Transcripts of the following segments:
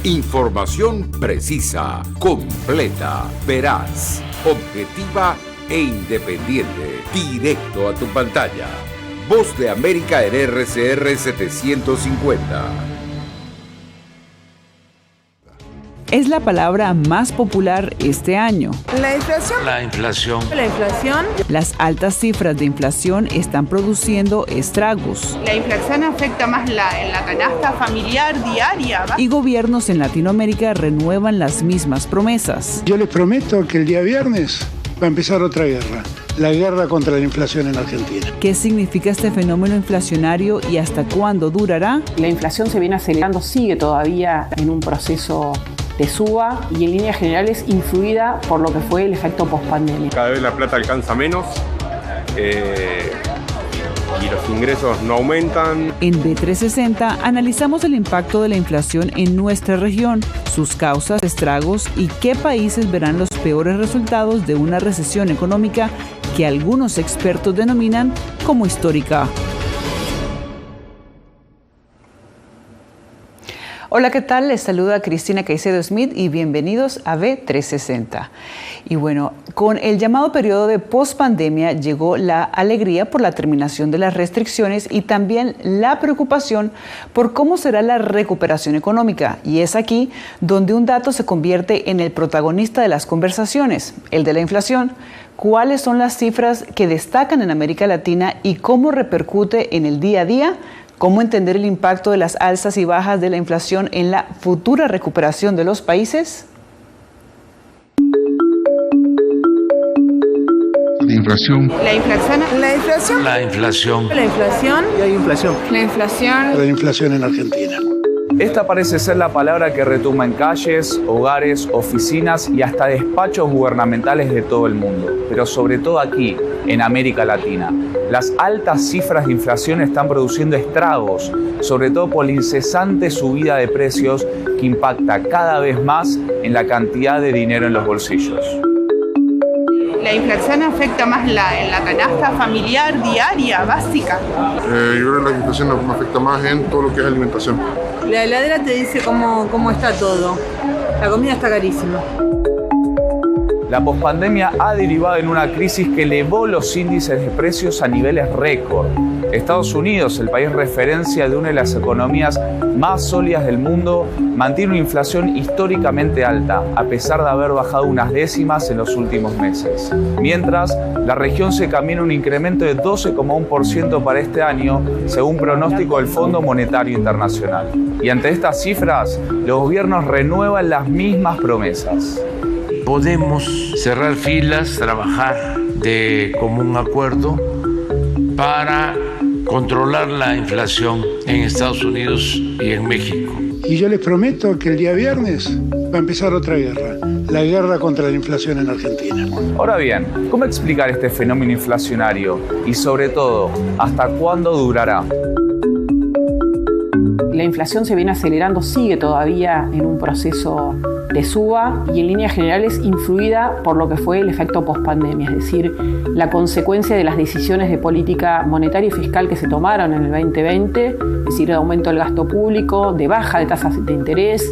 Información precisa, completa, veraz, objetiva e independiente. Directo a tu pantalla. Voz de América en RCR 750. Es la palabra más popular este año. La inflación. La inflación. La inflación. Las altas cifras de inflación están produciendo estragos. La inflación afecta más en la canasta familiar diaria, ¿va? Y gobiernos en Latinoamérica renuevan las mismas promesas. Yo les prometo que el día viernes va a empezar otra guerra. La guerra contra la inflación en Argentina. ¿Qué significa este fenómeno inflacionario y hasta cuándo durará? La inflación se viene acelerando, sigue todavía en un proceso de suba y en líneas generales influida por lo que fue el efecto pospandemia. Cada vez la plata alcanza menos y los ingresos no aumentan. En B360 analizamos el impacto de la inflación en nuestra región, sus causas, estragos y qué países verán los peores resultados de una recesión económica que algunos expertos denominan como histórica. Hola, ¿qué tal? Les saluda Cristina Caicedo Smith y bienvenidos a B360. Y bueno, con el llamado periodo de pospandemia llegó la alegría por la terminación de las restricciones y también la preocupación por cómo será la recuperación económica. Y es aquí donde un dato se convierte en el protagonista de las conversaciones, el de la inflación. ¿Cuáles son las cifras que destacan en América Latina y cómo repercute en el día a día? ¿Cómo entender el impacto de las alzas y bajas de la inflación en la futura recuperación de los países? La inflación. La inflación. La inflación. La inflación. La inflación. Y hay inflación. La inflación. La inflación en Argentina. Esta parece ser la palabra que retumba en calles, hogares, oficinas y hasta despachos gubernamentales de todo el mundo, pero sobre todo aquí, en América Latina. Las altas cifras de inflación están produciendo estragos, sobre todo por la incesante subida de precios que impacta cada vez más en la cantidad de dinero en los bolsillos. La inflación afecta más en la canasta familiar diaria, básica. Yo creo que la inflación nos afecta más en todo lo que es alimentación. La heladera te dice cómo está todo. La comida está carísima. La pospandemia ha derivado en una crisis que elevó los índices de precios a niveles récord. Estados Unidos, el país referencia de una de las economías más sólidas del mundo, mantiene una inflación históricamente alta, a pesar de haber bajado unas décimas en los últimos meses. Mientras, la región se camina un incremento de 12,1% para este año, según pronóstico del Fondo Monetario Internacional. Y ante estas cifras, los gobiernos renuevan las mismas promesas. Podemos cerrar filas, trabajar de común acuerdo para controlar la inflación en Estados Unidos y en México. Y yo les prometo que el día viernes va a empezar otra guerra. La guerra contra la inflación en Argentina. Ahora bien, ¿cómo explicar este fenómeno inflacionario? Y sobre todo, ¿hasta cuándo durará? La inflación se viene acelerando, sigue todavía en un proceso de suba y en líneas generales influida por lo que fue el efecto pospandemia, es decir, la consecuencia de las decisiones de política monetaria y fiscal que se tomaron en el 2020, es decir, de aumento del gasto público, de baja de tasas de interés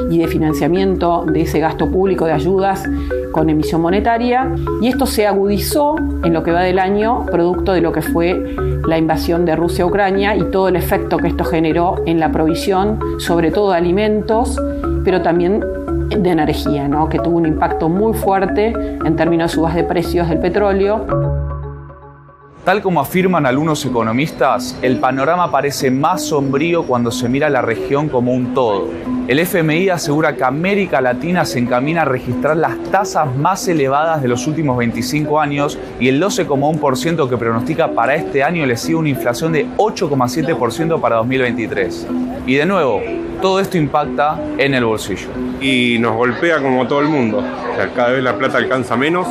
y de financiamiento de ese gasto público de ayudas con emisión monetaria, y esto se agudizó en lo que va del año producto de lo que fue la invasión de Rusia a Ucrania y todo el efecto que esto generó en la provisión, sobre todo de alimentos, pero también de energía, ¿no? Que tuvo un impacto muy fuerte en términos de subas de precios del petróleo. Tal como afirman algunos economistas, el panorama parece más sombrío cuando se mira la región como un todo. El FMI asegura que América Latina se encamina a registrar las tasas más elevadas de los últimos 25 años y el 12,1% que pronostica para este año le sigue una inflación de 8,7% para 2023. Y de nuevo, todo esto impacta en el bolsillo. Y nos golpea como todo el mundo. O sea, cada vez la plata alcanza menos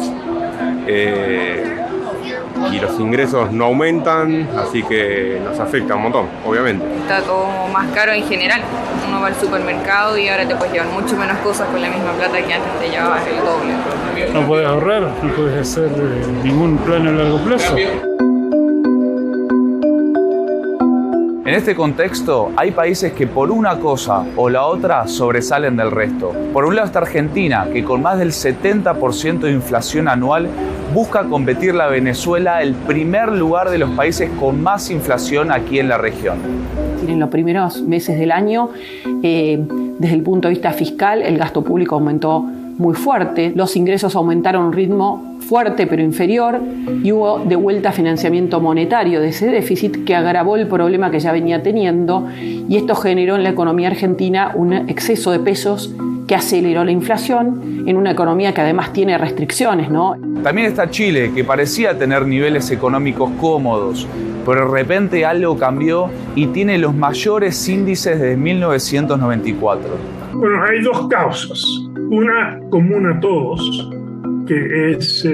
y los ingresos no aumentan, así que nos afecta un montón, obviamente. Está todo más caro en general. Uno va al supermercado y ahora te puedes llevar mucho menos cosas con la misma plata que antes te llevabas el doble. No puedes ahorrar, no puedes hacer ningún plan a largo plazo. En este contexto, hay países que por una cosa o la otra sobresalen del resto. Por un lado está Argentina, que con más del 70% de inflación anual busca competirle a Venezuela el primer lugar de los países con más inflación aquí en la región. En los primeros meses del año, desde el punto de vista fiscal, el gasto público aumentó muy fuerte, los ingresos aumentaron a un ritmo fuerte pero inferior y hubo de vuelta financiamiento monetario de ese déficit que agravó el problema que ya venía teniendo, y esto generó en la economía argentina un exceso de pesos que aceleró la inflación en una economía que además tiene restricciones, ¿no? También está Chile, que parecía tener niveles económicos cómodos, pero de repente algo cambió y tiene los mayores índices desde 1994. Bueno, hay dos causas. Una común a todos, que es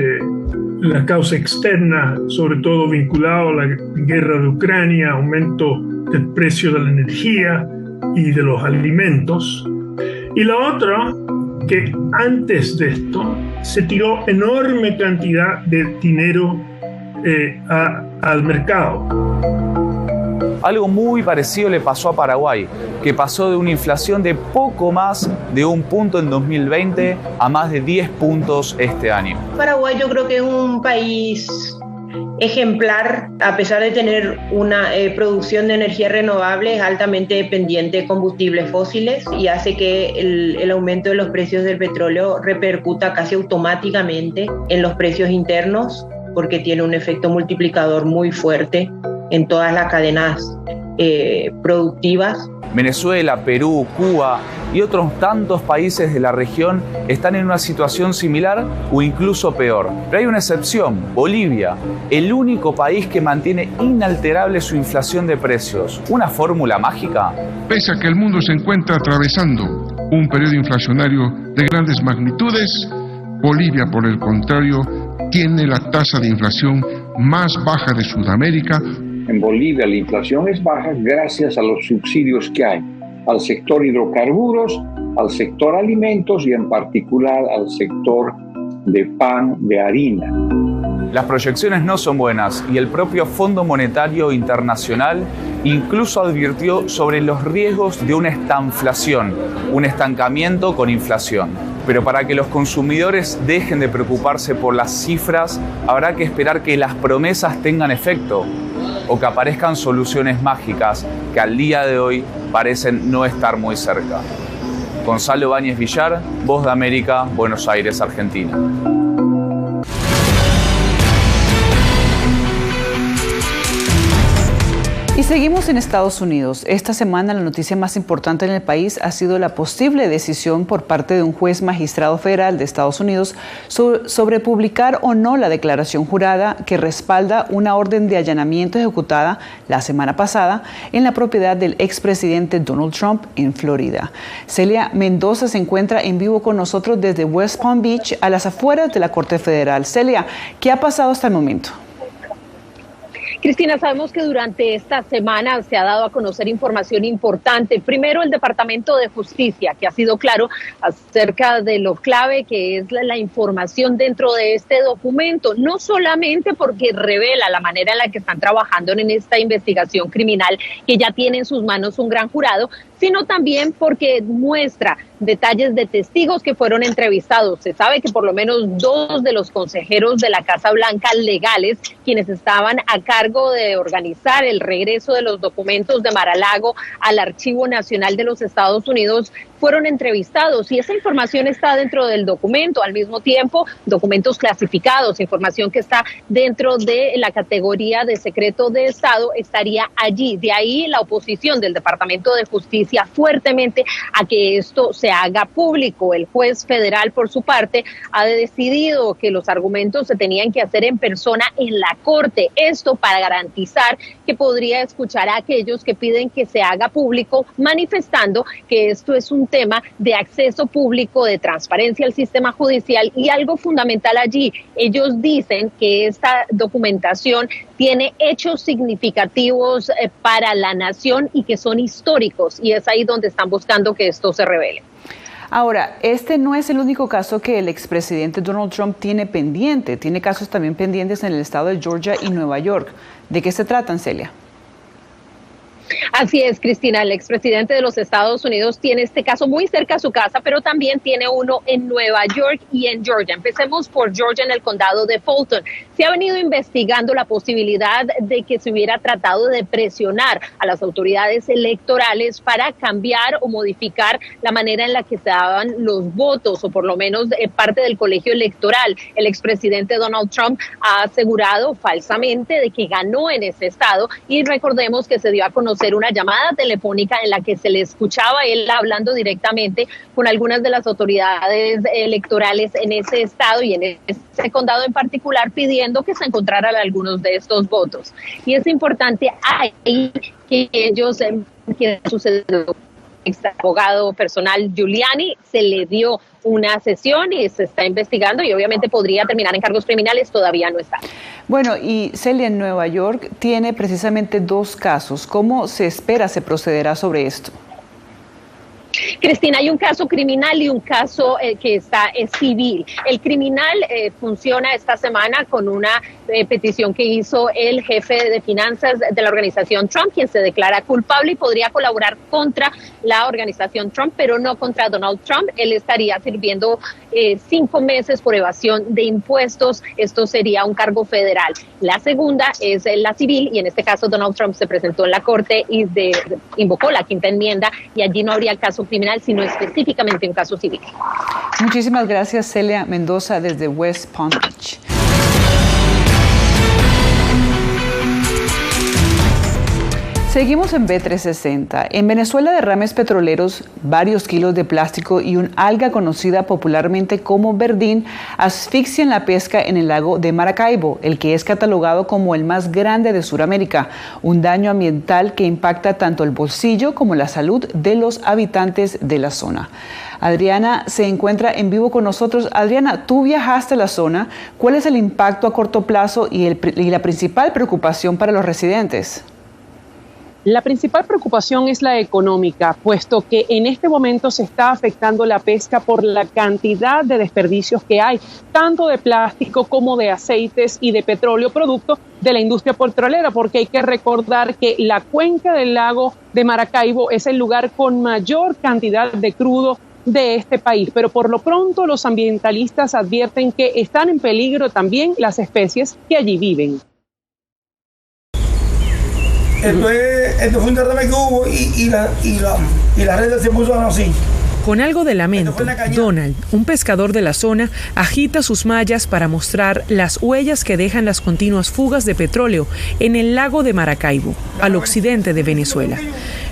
la causa externa, sobre todo vinculada a la guerra de Ucrania, aumento del precio de la energía y de los alimentos. Y la otra, que antes de esto se tiró enorme cantidad de dinero al mercado. Algo muy parecido le pasó a Paraguay, que pasó de una inflación de poco más de 1 punto en 2020 a más de 10 puntos este año. Paraguay yo creo que es un país ejemplar, a pesar de tener una producción de energía renovable, es altamente dependiente de combustibles fósiles y hace que el aumento de los precios del petróleo repercuta casi automáticamente en los precios internos, porque tiene un efecto multiplicador muy fuerte en todas las cadenas productivas. Venezuela, Perú, Cuba y otros tantos países de la región están en una situación similar o incluso peor. Pero hay una excepción, Bolivia, el único país que mantiene inalterable su inflación de precios. ¿Una fórmula mágica? Pese a que el mundo se encuentra atravesando un periodo inflacionario de grandes magnitudes, Bolivia, por el contrario, tiene la tasa de inflación más baja de Sudamérica. En Bolivia la inflación es baja gracias a los subsidios que hay al sector hidrocarburos, al sector alimentos y en particular al sector de pan, de harina. Las proyecciones no son buenas y el propio Fondo Monetario Internacional incluso advirtió sobre los riesgos de una estanflación, un estancamiento con inflación. Pero para que los consumidores dejen de preocuparse por las cifras, habrá que esperar que las promesas tengan efecto o que aparezcan soluciones mágicas que al día de hoy parecen no estar muy cerca. Gonzalo Báñez Villar, Voz de América, Buenos Aires, Argentina. Y seguimos en Estados Unidos. Esta semana la noticia más importante en el país ha sido la posible decisión por parte de un juez magistrado federal de Estados Unidos sobre publicar o no la declaración jurada que respalda una orden de allanamiento ejecutada la semana pasada en la propiedad del expresidente Donald Trump en Florida. Celia Mendoza se encuentra en vivo con nosotros desde West Palm Beach, a las afueras de la Corte Federal. Celia, ¿qué ha pasado hasta el momento? Cristina, sabemos que durante esta semana se ha dado a conocer información importante. Primero, el Departamento de Justicia, que ha sido claro acerca de lo clave que es la información dentro de este documento, no solamente porque revela la manera en la que están trabajando en esta investigación criminal que ya tiene en sus manos un gran jurado, sino también porque muestra detalles de testigos que fueron entrevistados. Se sabe que por lo menos 2 de los consejeros de la Casa Blanca legales, quienes estaban a cargo de organizar el regreso de los documentos de Mar-a-Lago al Archivo Nacional de los Estados Unidos, fueron entrevistados y esa información está dentro del documento. Al mismo tiempo, documentos clasificados, información que está dentro de la categoría de secreto de Estado, estaría allí. De ahí la oposición del Departamento de Justicia fuertemente a que esto se haga público. El juez federal, por su parte, ha decidido que los argumentos se tenían que hacer en persona en la corte. Esto para garantizar que podría escuchar a aquellos que piden que se haga público, manifestando que esto es un tema de acceso público, de transparencia al sistema judicial y algo fundamental allí. Ellos dicen que esta documentación tiene hechos significativos para la nación y que son históricos, y es ahí donde están buscando que esto se revele. Ahora, este no es el único caso que el expresidente Donald Trump tiene pendiente. Tiene casos también pendientes en el estado de Georgia y Nueva York. ¿De qué se tratan, Celia? Así es, Cristina, el expresidente de los Estados Unidos tiene este caso muy cerca a su casa, pero también tiene uno en Nueva York y en Georgia. Empecemos por Georgia, en el condado de Fulton. Se ha venido investigando la posibilidad de que se hubiera tratado de presionar a las autoridades electorales para cambiar o modificar la manera en la que se daban los votos, o por lo menos parte del colegio electoral. El expresidente Donald Trump ha asegurado falsamente de que ganó en ese estado, y recordemos que se dio a conocer una llamada telefónica en la que se le escuchaba él hablando directamente con algunas de las autoridades electorales en ese estado y en ese condado en particular, pidiendo que se encontraran algunos de estos votos. Y es importante ahí que ellos, que sucedió, ex abogado personal Giuliani, se le dio una sesión y se está investigando, y obviamente podría terminar en cargos criminales, todavía no está. Bueno, y Celia, en Nueva York tiene precisamente 2 casos. ¿Cómo se espera se procederá sobre esto? Cristina, hay un caso criminal y un caso que es civil. El criminal funciona esta semana con una petición que hizo el jefe de finanzas de la organización Trump, quien se declara culpable y podría colaborar contra la organización Trump, pero no contra Donald Trump. Él estaría sirviendo 5 meses por evasión de impuestos. Esto sería un cargo federal. La segunda es la civil, y en este caso Donald Trump se presentó en la corte y invocó la quinta enmienda, y allí no habría caso criminal, sino específicamente un caso civil. Muchísimas gracias, Celia Mendoza, desde West Palm Beach. Seguimos en B360. En Venezuela, derrames petroleros, varios kilos de plástico y un alga conocida popularmente como verdín asfixian la pesca en el lago de Maracaibo, el que es catalogado como el más grande de Sudamérica. Un daño ambiental que impacta tanto el bolsillo como la salud de los habitantes de la zona. Adriana se encuentra en vivo con nosotros. Adriana, tú viajaste a la zona. ¿Cuál es el impacto a corto plazo y la principal preocupación para los residentes? La principal preocupación es la económica, puesto que en este momento se está afectando la pesca por la cantidad de desperdicios que hay, tanto de plástico como de aceites y de petróleo, producto de la industria petrolera, porque hay que recordar que la cuenca del lago de Maracaibo es el lugar con mayor cantidad de crudo de este país, pero por lo pronto los ambientalistas advierten que están en peligro también las especies que allí viven. Esto fue un derrame que hubo y la red se puso así. Con algo de lamento, Donald, un pescador de la zona, agita sus mallas para mostrar las huellas que dejan las continuas fugas de petróleo en el lago de Maracaibo, al occidente de Venezuela.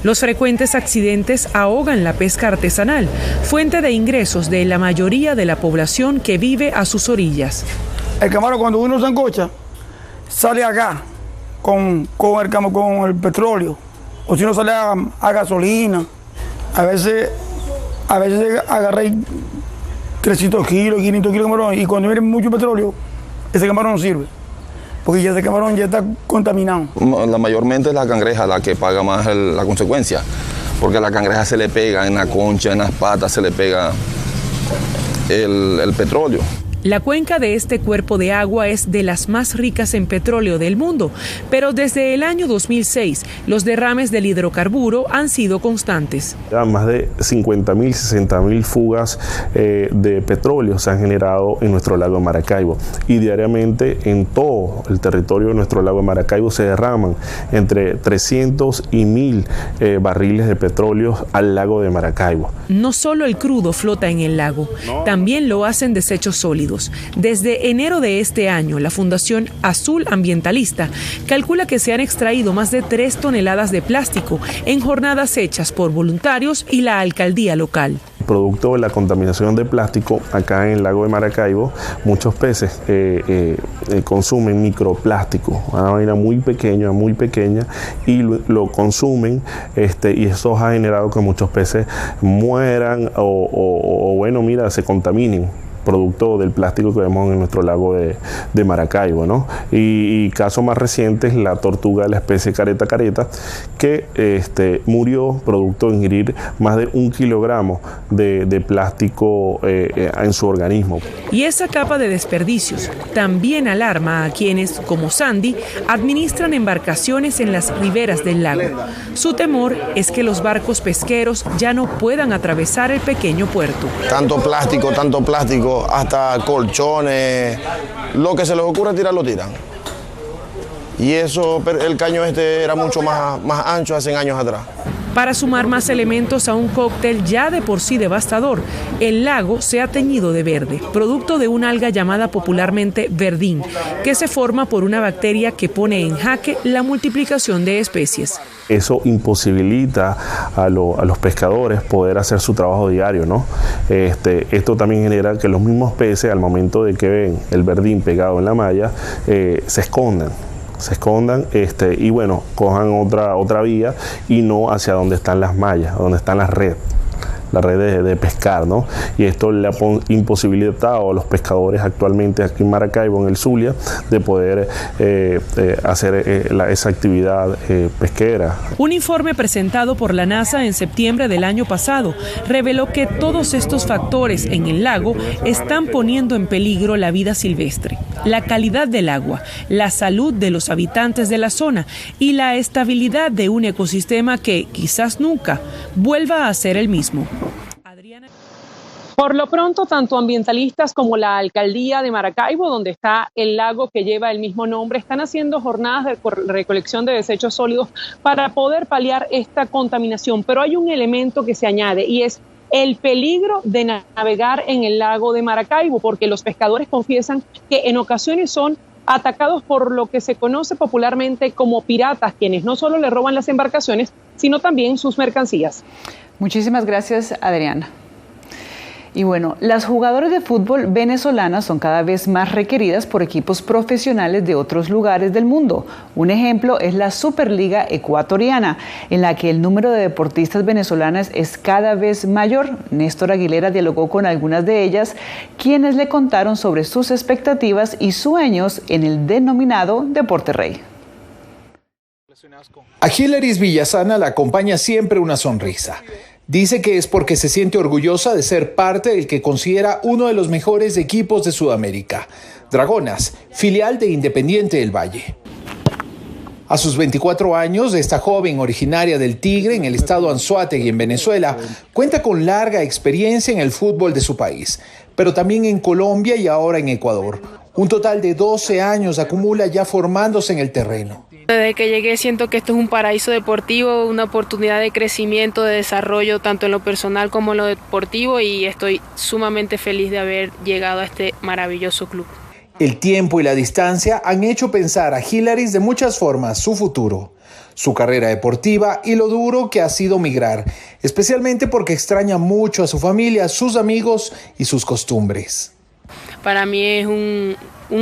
Los frecuentes accidentes ahogan la pesca artesanal, fuente de ingresos de la mayoría de la población que vive a sus orillas. El camarón, cuando uno se ancocha, sale acá con el petróleo, o si no sale a gasolina. A veces agarré 300 kilos, 500 kilos de camarón, y cuando viene mucho petróleo, ese camarón no sirve, porque ya ese camarón ya está contaminado. Mayormente es la cangreja la que paga más la consecuencia, porque a la cangreja se le pega en la concha, en las patas, se le pega el petróleo. La cuenca de este cuerpo de agua es de las más ricas en petróleo del mundo, pero desde el año 2006 los derrames del hidrocarburo han sido constantes. Más de 50.000, 60.000 fugas de petróleo se han generado en nuestro lago de Maracaibo, y diariamente en todo el territorio de nuestro lago de Maracaibo se derraman entre 300 y 1.000 barriles de petróleo al lago de Maracaibo. No solo el crudo flota en el lago, también lo hacen desechos sólidos. Desde enero de este año, la Fundación Azul Ambientalista calcula que se han extraído más de 3 toneladas de plástico en jornadas hechas por voluntarios y la alcaldía local. Producto de la contaminación de plástico acá en el lago de Maracaibo, muchos peces consumen microplástico, una vaina muy pequeña, y lo consumen, y eso ha generado que muchos peces mueran o se contaminen producto del plástico que vemos en nuestro lago de Maracaibo, ¿no? Y caso más reciente es la tortuga de la especie careta que murió producto de ingerir más de 1 kilogramo de plástico en su organismo. Y esa capa de desperdicios también alarma a quienes, como Sandy, administran embarcaciones en las riberas del lago. Su temor es que los barcos pesqueros ya no puedan atravesar el pequeño puerto. Tanto plástico, hasta colchones, lo que se les ocurra tirar lo tiran. Y eso, el caño era mucho más ancho hace años atrás. Para sumar más elementos a un cóctel ya de por sí devastador, el lago se ha teñido de verde, producto de una alga llamada popularmente verdín, que se forma por una bacteria que pone en jaque la multiplicación de especies. Eso imposibilita a los pescadores poder hacer su trabajo diario, ¿no? Esto también genera que los mismos peces, al momento de que ven el verdín pegado en la malla, se escondan y bueno, cojan otra vía y no hacia donde están las mallas, donde están las redes de pescar, ¿no? Y esto le ha imposibilitado a los pescadores actualmente aquí en Maracaibo, en el Zulia, de poder hacer esa actividad pesquera. Un informe presentado por la NASA en septiembre del año pasado reveló que todos estos factores en el lago están poniendo en peligro la vida silvestre, la calidad del agua, la salud de los habitantes de la zona y la estabilidad de un ecosistema que quizás nunca vuelva a ser el mismo. Por lo pronto, tanto ambientalistas como la alcaldía de Maracaibo, donde está el lago que lleva el mismo nombre, están haciendo jornadas de recolección de desechos sólidos para poder paliar esta contaminación. Pero hay un elemento que se añade y es el peligro de navegar en el lago de Maracaibo, porque los pescadores confiesan que en ocasiones son atacados por lo que se conoce popularmente como piratas, quienes no solo le roban las embarcaciones, sino también sus mercancías. Muchísimas gracias, Adriana. Y bueno, las jugadoras de fútbol venezolanas son cada vez más requeridas por equipos profesionales de otros lugares del mundo. Un ejemplo es la Superliga Ecuatoriana, en la que el número de deportistas venezolanas es cada vez mayor. Néstor Aguilera dialogó con algunas de ellas, quienes le contaron sobre sus expectativas y sueños en el denominado Deporte Rey. A Hilaris Villasana la acompaña siempre una sonrisa. Dice que es porque se siente orgullosa de ser parte del que considera uno de los mejores equipos de Sudamérica, Dragonas, filial de Independiente del Valle. A sus 24 años, esta joven originaria del Tigre, en el estado Anzoátegui, en Venezuela, cuenta con larga experiencia en el fútbol de su país, pero también en Colombia y ahora en Ecuador. Un total de 12 años acumula ya formándose en el terreno. Desde que llegué siento que esto es un paraíso deportivo, una oportunidad de crecimiento, de desarrollo tanto en lo personal como en lo deportivo, y estoy sumamente feliz de haber llegado a este maravilloso club. El tiempo y la distancia han hecho pensar a Hilaris de muchas formas su futuro, su carrera deportiva y lo duro que ha sido migrar, especialmente porque extraña mucho a su familia, sus amigos y sus costumbres. Para mí es un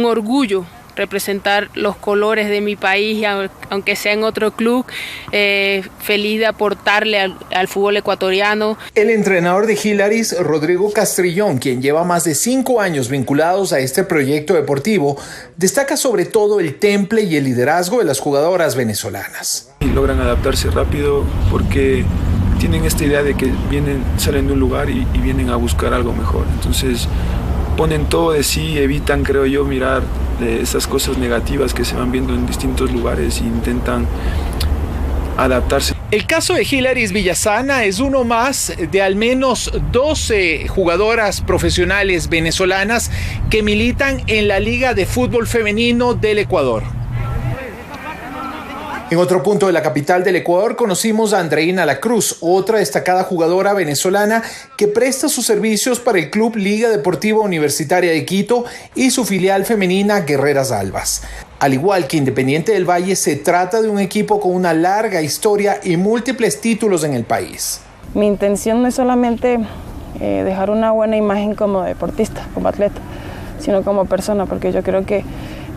orgullo representar los colores de mi país, aunque sea en otro club, feliz de aportarle al fútbol ecuatoriano. El entrenador de Hilaris, Rodrigo Castrillón, quien lleva más de 5 años vinculados a este proyecto deportivo, destaca sobre todo el temple y el liderazgo de las jugadoras venezolanas. Y logran adaptarse rápido porque tienen esta idea de que salen de un lugar y vienen a buscar algo mejor. Entonces ponen todo de sí, evitan, creo yo, mirar esas cosas negativas que se van viendo en distintos lugares e intentan adaptarse. El caso de Hilaris Villasana es uno más de al menos 12 jugadoras profesionales venezolanas que militan en la Liga de Fútbol Femenino del Ecuador. En otro punto de la capital del Ecuador conocimos a Andreina La Cruz, otra destacada jugadora venezolana que presta sus servicios para el Club Liga Deportiva Universitaria de Quito y su filial femenina Guerreras Albas. Al igual que Independiente del Valle, se trata de un equipo con una larga historia y múltiples títulos en el país. Mi intención no es solamente dejar una buena imagen como deportista, como atleta, sino como persona, porque yo creo que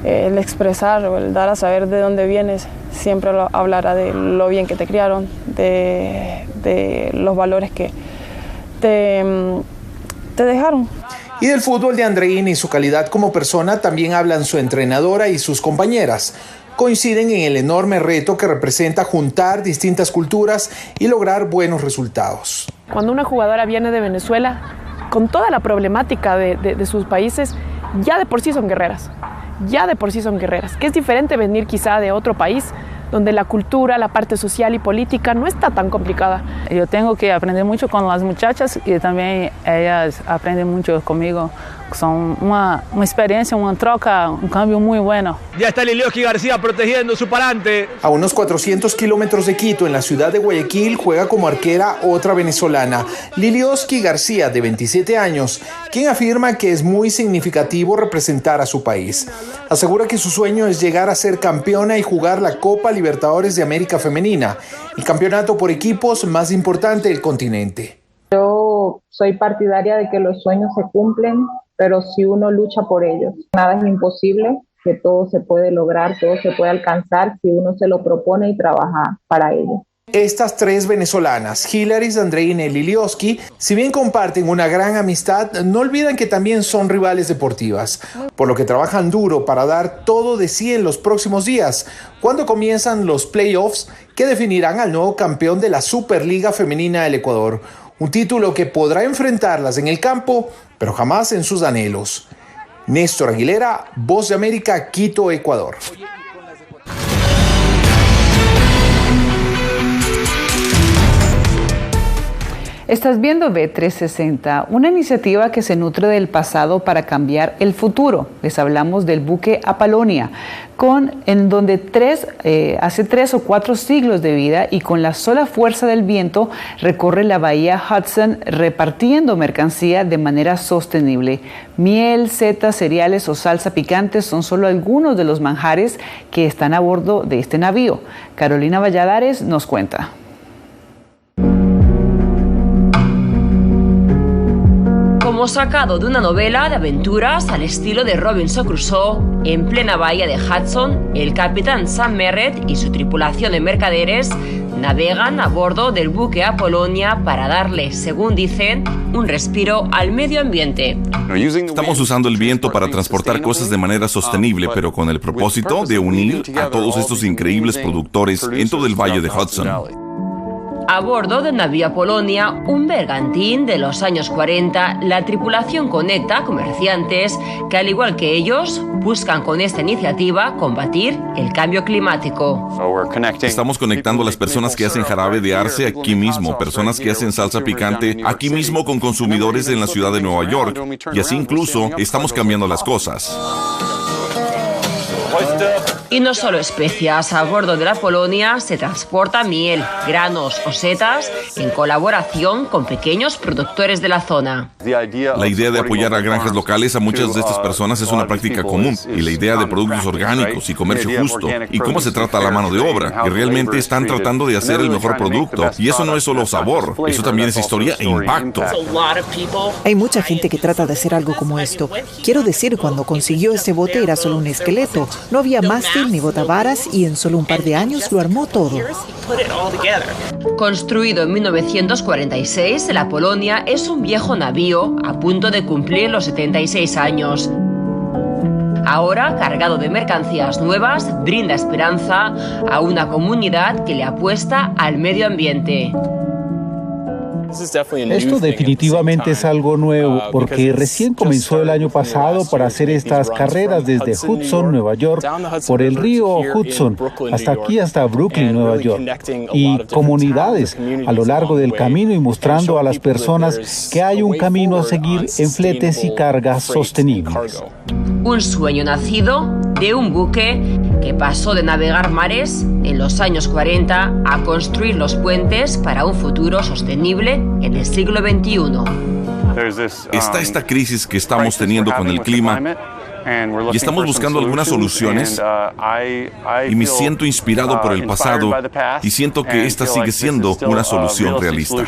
el expresar o el dar a saber de dónde vienes siempre hablará de lo bien que te criaron, de los valores que te dejaron. Y del fútbol de Andreína y su calidad como persona también hablan su entrenadora y sus compañeras. Coinciden en el enorme reto que representa juntar distintas culturas y lograr buenos resultados. Cuando una jugadora viene de Venezuela, con toda la problemática de sus países, ya de por sí son guerreras. Que es diferente venir quizá de otro país donde la cultura, la parte social y política no está tan complicada. Yo tengo que aprender mucho con las muchachas y también ellas aprenden mucho conmigo. Son una experiencia, una troca, un cambio muy bueno. Ya está Lilioski García protegiendo su parante. A unos 400 kilómetros de Quito, en la ciudad de Guayaquil, juega como arquera otra venezolana, Lilioski García, de 27 años, quien afirma que es muy significativo representar a su país. Asegura que su sueño es llegar a ser campeona y jugar la Copa Libertadores de América Femenina, el campeonato por equipos más importante del continente. Yo soy partidaria de que los sueños se cumplen, pero si uno lucha por ellos, nada es imposible, que todo se puede lograr, todo se puede alcanzar si uno se lo propone y trabaja para ello. Estas tres venezolanas, Hilaris, Andreína y Lilioski, si bien comparten una gran amistad, no olvidan que también son rivales deportivas, por lo que trabajan duro para dar todo de sí en los próximos días, cuando comienzan los playoffs que definirán al nuevo campeón de la Superliga Femenina del Ecuador, un título que podrá enfrentarlas en el campo, pero jamás en sus anhelos. Néstor Aguilera, Voz de América, Quito, Ecuador. Estás viendo V360, una iniciativa que se nutre del pasado para cambiar el futuro. Les hablamos del buque Apolonia, en donde hace 3 o 4 siglos de vida y con la sola fuerza del viento recorre la bahía Hudson repartiendo mercancía de manera sostenible. Miel, setas, cereales o salsa picante son solo algunos de los manjares que están a bordo de este navío. Carolina Valladares nos cuenta. Como sacado de una novela de aventuras al estilo de Robinson Crusoe, en plena bahía de Hudson, el capitán Sam Merritt y su tripulación de mercaderes navegan a bordo del buque Apolonia para darle, según dicen, un respiro al medio ambiente. Estamos usando el viento para transportar cosas de manera sostenible, pero con el propósito de unir a todos estos increíbles productores en todo el valle de Hudson. A bordo del navío Apolonia, un bergantín de los años 40, la tripulación conecta a comerciantes que, al igual que ellos, buscan con esta iniciativa combatir el cambio climático. Estamos conectando a las personas que hacen jarabe de arce aquí mismo, personas que hacen salsa picante aquí mismo con consumidores en la ciudad de Nueva York, y así incluso estamos cambiando las cosas. Y no solo especias, a bordo de la Apolonia se transporta miel, granos o setas en colaboración con pequeños productores de la zona. La idea de apoyar a granjas locales a muchas de estas personas es una práctica común, y la idea de productos orgánicos y comercio justo, y cómo se trata la mano de obra, y realmente están tratando de hacer el mejor producto, y eso no es solo sabor, eso también es historia e impacto. Hay mucha gente que trata de hacer algo como esto. Quiero decir, cuando consiguió este bote era solo un esqueleto, no había mástil ni botavaras y en solo un par de años lo armó todo. Construido en 1946, el Apolonia es un viejo navío a punto de cumplir los 76 años. Ahora, cargado de mercancías nuevas, brinda esperanza a una comunidad que le apuesta al medio ambiente. Esto definitivamente es algo nuevo, porque recién comenzó el año pasado para hacer estas carreras desde Hudson, Nueva York, por el río Hudson, hasta aquí, hasta Brooklyn, Nueva York, y comunidades a lo largo del camino y mostrando a las personas que hay un camino a seguir en fletes y cargas sostenibles. Un sueño nacido de un buque que pasó de navegar mares en los años 40 a construir los puentes para un futuro sostenible en el siglo XXI. Está esta crisis que estamos teniendo con el clima y estamos buscando algunas soluciones, y me siento inspirado por el pasado y siento que esta sigue siendo una solución realista.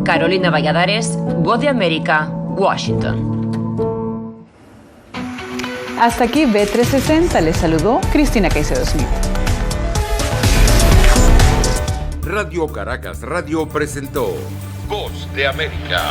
Carolina Valladares, Voz de América, Washington. Hasta aquí V360, les saludó Cristina Caicedo Smith. Radio Caracas Radio presentó Voz de América.